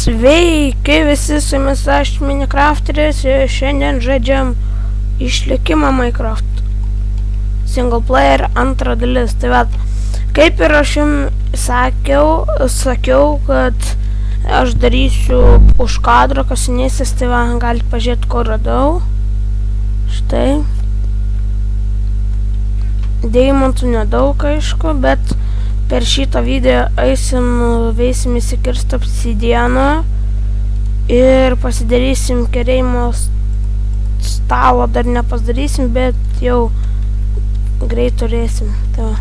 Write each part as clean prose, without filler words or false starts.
Sveiki visi, su jumis aš Minecrafteris ir šiandien žaidžiam Išlikimą Minecraft Single Player antra dalis. Tai vat, kaip ir aš jums sakiau, kad aš darysiu už kadro kasinėsis, tai va, galite pažiūrėti, kur radau. Štai. Deimantų nedaug, aišku, bet per šitą video veisim įsikirsti obsidianą ir pasidarysim kerėjimo stalo, dar nepasidarysim, bet jau greit turėsim. Tai va.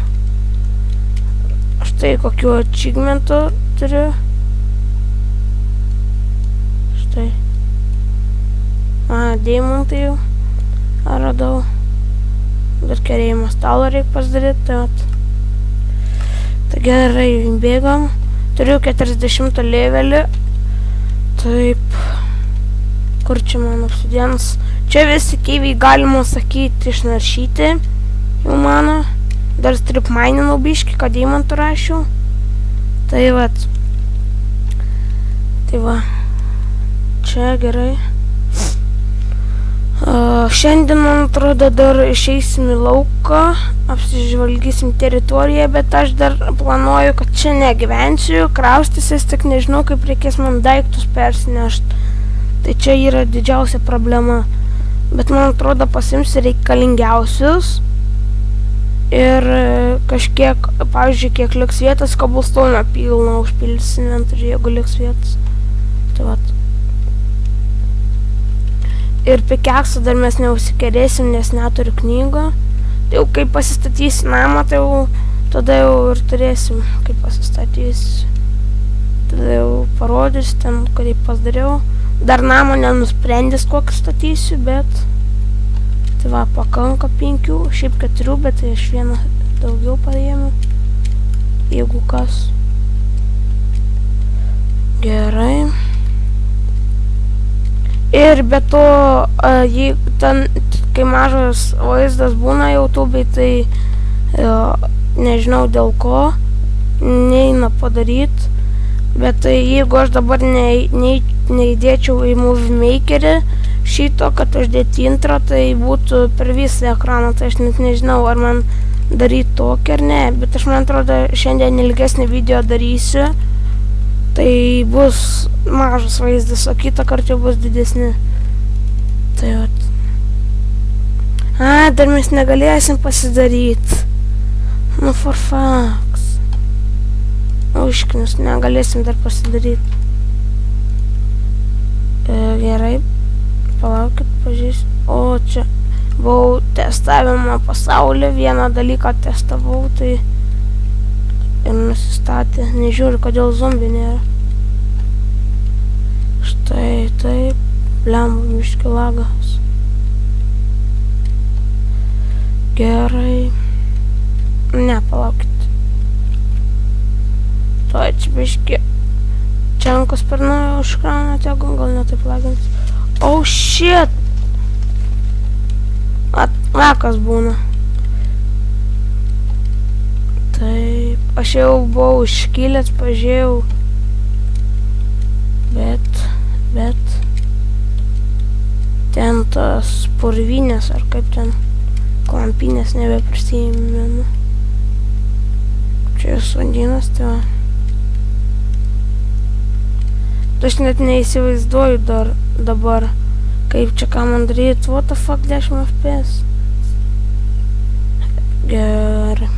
Štai kokiu achievementu turiu. Štai. Deimantai jau radau. Dar kerėjimo stalo reikia pasidaryti, tai vat. Tai gerai, bėgam. Turiu 40 levelį. Taip. Kur čia mano obsidianas? Čia visi keiviai, galima sakyti, išnaršyti. Jau mano. Dar strip mininau biškį, kad deimantų rašiau. Tai vat. Tai va. Čia gerai. Šiandien, man atrodo, dar išeisim į lauką, apsižvalgysim teritoriją, bet aš dar planuoju, kad čia negyvensiu, kraustysis, tik nežinau, kaip reikės man daiktus persinešti. Tai čia yra didžiausia problema. Bet man atrodo, pasimsiu reikalingiausius ir kažkiek, pavyzdžiui, kiek liks vietas, cobblestone pilna užpildysim inventorių, jeigu liks vietas. Tai vat. Ir pikeksą dar mes neusikerėsim, nes neturiu knygą. Tai jau kai pasistatysi namą, tai jau tada jau ir turėsim, kaip pasistatysi. Tada jau parodysiu ten, kurį pasidariau. Dar namą nenusprendęs, kokį statysiu, bet tai va, pakanka 5, šiaip 4, bet tai aš vieną daugiau paėmiau. Jeigu kas. Gerai. Ir be to, ten, kai mažas vaizdas būna YouTube'ai, tai nežinau dėl ko, neina padaryti. Bet tai jeigu aš dabar neįdėčiau į Movie Makerį šito, kad uždėti intro, tai būtų per visą ekraną. Tai aš net nežinau, ar man daryti tokį ar ne. Bet aš, man atrodo, šiandien ilgesnį video darysiu. Tai bus mažas vaizdas, o kitą kartą bus didesni. Tai vat. Dar mes negalėsim pasidaryti. Nu, for fucks. Užknis, negalėsim dar pasidaryti. Gerai. Palaukit, pažiūrėsiu. O, čia buvau testavimą pasaulį, vieną dalyką testavau, tai ir nusistatė. Nežiūriu, kodėl zombių nėra. Štai taip. Blemba, miški lagas. Gerai. Ne, palaukit. Tuo atsibiški. Čiankus per naują užkrauna, tegu gal netaip lagins. Oh shit! Lakas būna. Taip, aš jau buvau iškilęs, pažiūrėjau, bet ten tas purvinės, ar kaip ten, klampinės nebeprisimenu. Čia sodinas, tai va. Aš net neįsivaizduoju dabar, kaip čia ką man daryti. What the fuck, 10 FPS. Gerai.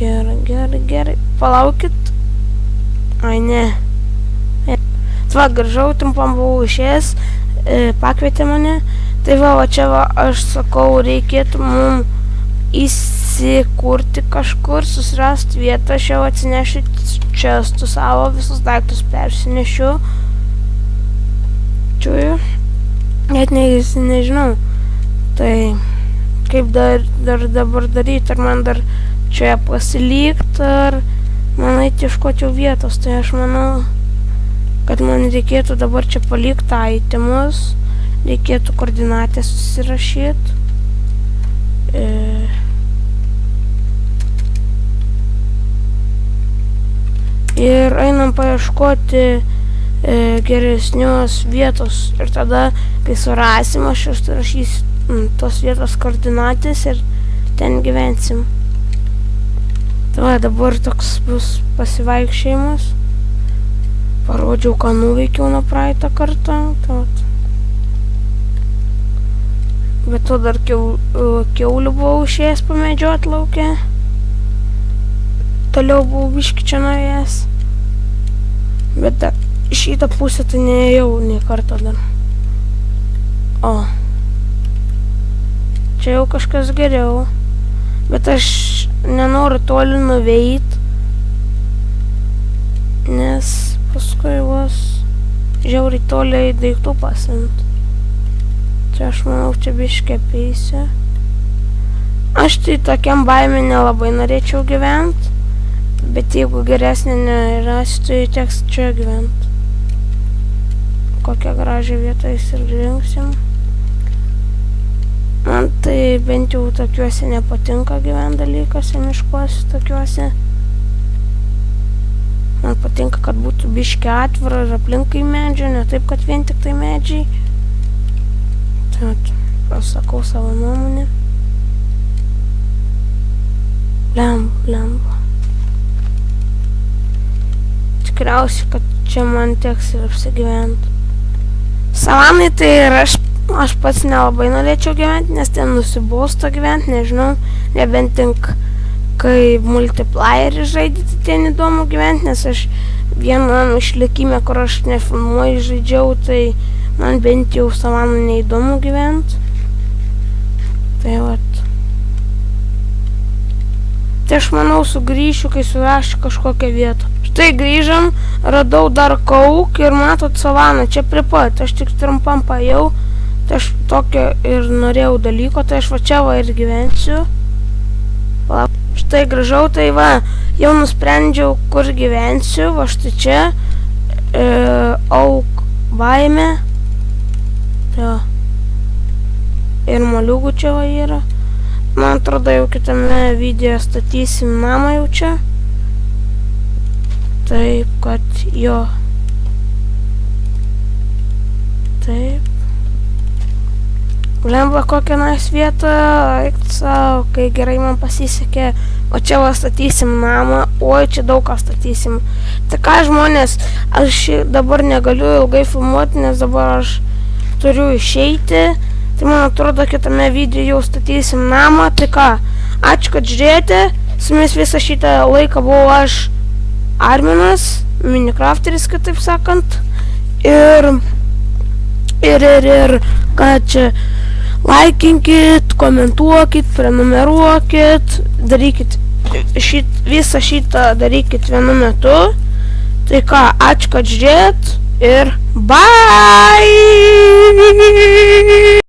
Gerai. Palaukit. Ai, ne. Va, gražau, trumpam buvau išėjęs, pakvietė mane. Tai va, čia va, aš sakau, reikėtų mum įsikurti kažkur, susirasti vietą. Aš jau atsinešiu čestų savo, visus daiktus persinešiu. Čiuju. Net nežinau. Tai kaip dar dabar daryti, ar man dar čia pasilikti, ar man eiti ieškoti vietos. Tai aš manau, kad man reikėtų dabar čia palikti itemus, reikėtų koordinatės susirašyti. ir einam paieškoti geresnios vietos. Ir tada, kai surasim, aš rašysiu tos vietos koordinatės ir ten gyvensim. Tai dabar toks bus pasivaikščiojimas. Parodžiau, ką nuveikiau nuo praeitą kartą. Bet to dar kiaulių buvau išėjęs pamedžiot lauke. Toliau buvau biškį čia nuėjęs. Bet dar į šitą pusę tai neėjau nei kartą dar. O. Čia jau kažkas geriau. Bet aš nenoriu toli nuveit. Nes paskui vos žiauriai toliai daiktų pasimt. Čia aš manau, čia biškį apeisiu. Aš tai tokiam baimė nelabai norėčiau gyvent. Bet jeigu geresnė nerasiu, tai teks čia gyvent. Kokią gražią vietą įsirinksim. Man tai bent jau tokiuose nepatinka gyvent dalykuose, miškuose tokiuose. Man patinka, kad būtų biškį atvira ir aplinkai medžių, ne taip, kad vien tik tai medžiai. Tai pasakau savo nuomonę. Lemba. Tikriausiai, kad čia man teks ir apsigyventi. Savanai tai ir aš pats nelabai norėčiau gyventi, nes ten nusibosta gyventi, nežinau, nebent tik kai multiplayerį žaidži, tai ten įdomu gyventi, nes aš vienam išlikime, kur aš nefilmuoju žaidžiau, tai man bent jau savanai neįdomu gyventi. Tai vat. Tai aš manau sugrįšiu, kai surasiu kažkokią vietą. Štai grįžom, radau dar kauk ir matot savaną, čia prie pat, aš tik trumpam paėjau, tai aš tokio ir norėjau dalyko, tai aš va čia va ir gyvensiu. Štai grįžau, tai va, jau nusprendžiau, kur gyvensiu, va štai čia, auk baimė, tai ir moliūgų čia va yra. Man atrodo, jau kitame video statysim namą jau čia. Taip, kad jo. Taip. Lemba kokią nais vietą, eik savo, kai gerai man pasisekė. O čia va statysim namą, oi, čia daug ką statysim. Tai ką žmonės, aš dabar negaliu ilgai filmuoti, nes dabar aš turiu išeiti. Tai man atrodo, kitame video jau statysim namą. Tai ką, ačiū, kad žiūrėjote. Su jumis visą šitą laiką buvau aš, Arminas, Minecrafteris, kitaip sakant. Ir kad čia laikinkit, komentuokit, prenumeruokit, darykit visą šitą darykit vienu metu. Tai ką, ačiū, kad žiūrėjot ir bye!